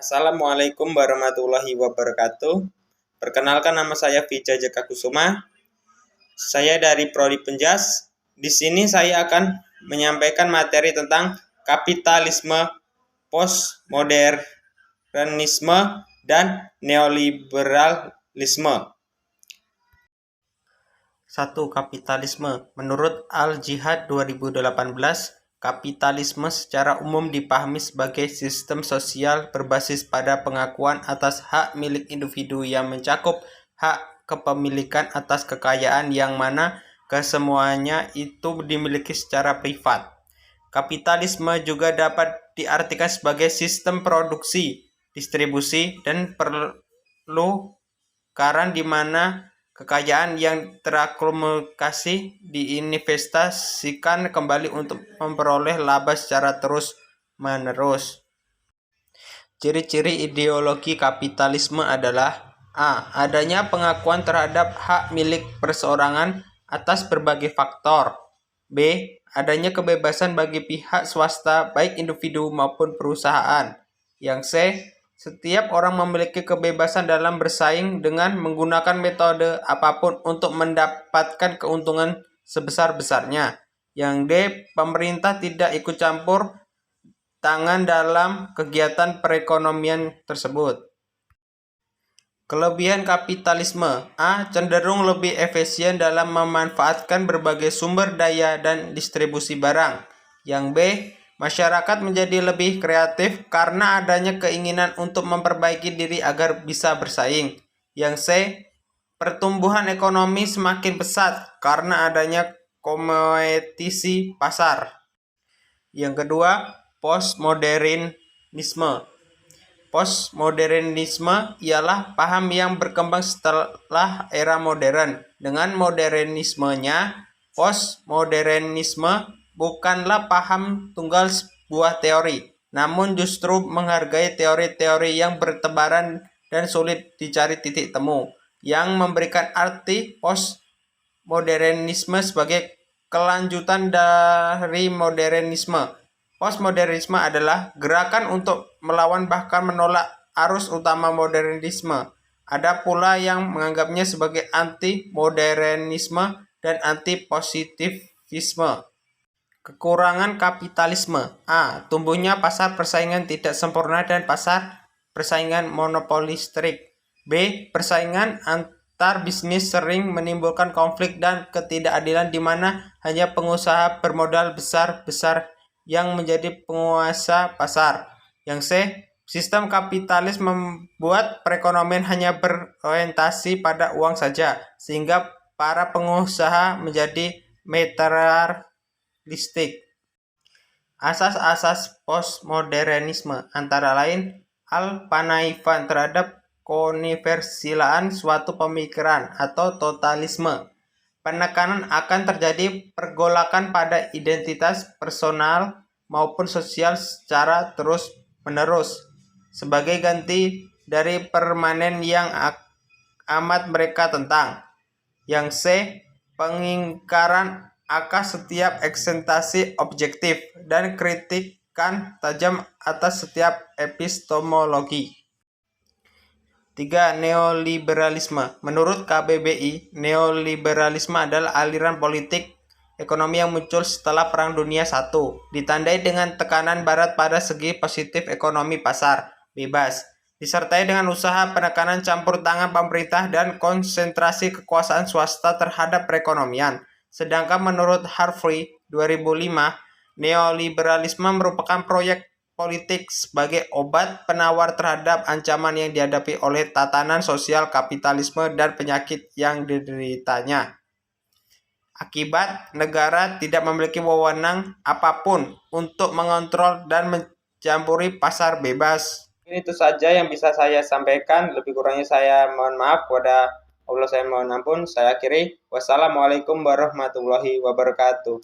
Assalamualaikum warahmatullahi wabarakatuh. Perkenalkan, nama saya Vija Jaka Kusuma. Saya dari Prodi Penjas. Di sini saya akan menyampaikan materi tentang kapitalisme, postmodernisme, dan neoliberalisme. 1. Kapitalisme. Menurut Al-Jihad 2018, kapitalisme secara umum dipahami sebagai sistem sosial berbasis pada pengakuan atas hak milik individu yang mencakup hak kepemilikan atas kekayaan yang mana kesemuanya itu dimiliki secara privat. Kapitalisme juga dapat diartikan sebagai sistem produksi, distribusi, dan pertukaran di mana kekayaan yang terakumulasi diinvestasikan kembali untuk memperoleh laba secara terus-menerus. Ciri-ciri ideologi kapitalisme adalah: A. Adanya pengakuan terhadap hak milik perseorangan atas berbagai faktor. B. Adanya kebebasan bagi pihak swasta, baik individu maupun perusahaan. Yang C. Setiap orang memiliki kebebasan dalam bersaing dengan menggunakan metode apapun untuk mendapatkan keuntungan sebesar-besarnya. Yang D. Pemerintah tidak ikut campur tangan dalam kegiatan perekonomian tersebut. Kelebihan kapitalisme: A. Cenderung lebih efisien dalam memanfaatkan berbagai sumber daya dan distribusi barang. Yang B. Masyarakat menjadi lebih kreatif karena adanya keinginan untuk memperbaiki diri agar bisa bersaing. Yang C. Pertumbuhan ekonomi semakin pesat karena adanya kompetisi pasar. Yang kedua, postmodernisme. Postmodernisme ialah paham yang berkembang setelah era modern. Dengan modernismenya, postmodernisme bukanlah paham tunggal sebuah teori, namun justru menghargai teori-teori yang bertebaran dan sulit dicari titik temu, yang memberikan arti postmodernisme sebagai kelanjutan dari modernisme. Postmodernisme adalah gerakan untuk melawan bahkan menolak arus utama modernisme. Ada pula yang menganggapnya sebagai anti-modernisme dan anti-positivisme. Kekurangan kapitalisme: A. Tumbuhnya pasar persaingan tidak sempurna dan pasar persaingan monopolistik. B. Persaingan antar bisnis sering menimbulkan konflik dan ketidakadilan di mana hanya pengusaha bermodal besar yang menjadi penguasa pasar. Yang C. Sistem kapitalis membuat perekonomian hanya berorientasi pada uang saja, sehingga para pengusaha menjadi materialistik. Asas-asas postmodernisme antara lain: al-panaifan terhadap konversilaan suatu pemikiran atau totalisme. Penekanan akan terjadi pergolakan pada identitas personal maupun sosial secara terus-menerus, sebagai ganti dari permanen yang amat mereka tentang. Yang C. Pengingkaran akan setiap eksentrasi objektif dan kritikan tajam atas setiap epistemologi. 3. Neoliberalisme. Menurut KBBI, neoliberalisme adalah aliran politik ekonomi yang muncul setelah Perang Dunia I, ditandai dengan tekanan Barat pada segi positif ekonomi pasar bebas, disertai dengan usaha penekanan campur tangan pemerintah dan konsentrasi kekuasaan swasta terhadap perekonomian. Sedangkan menurut Harvey 2005, neoliberalisme merupakan proyek politik sebagai obat penawar terhadap ancaman yang dihadapi oleh tatanan sosial kapitalisme dan penyakit yang dideritanya. Akibat negara tidak memiliki wewenang apapun untuk mengontrol dan mencampuri pasar bebas. Itu saja yang bisa saya sampaikan. Lebih kurangnya saya mohon maaf. Kepada Allah saya mohon ampun. Saya akhiri. Wassalamualaikum warahmatullahi wabarakatuh.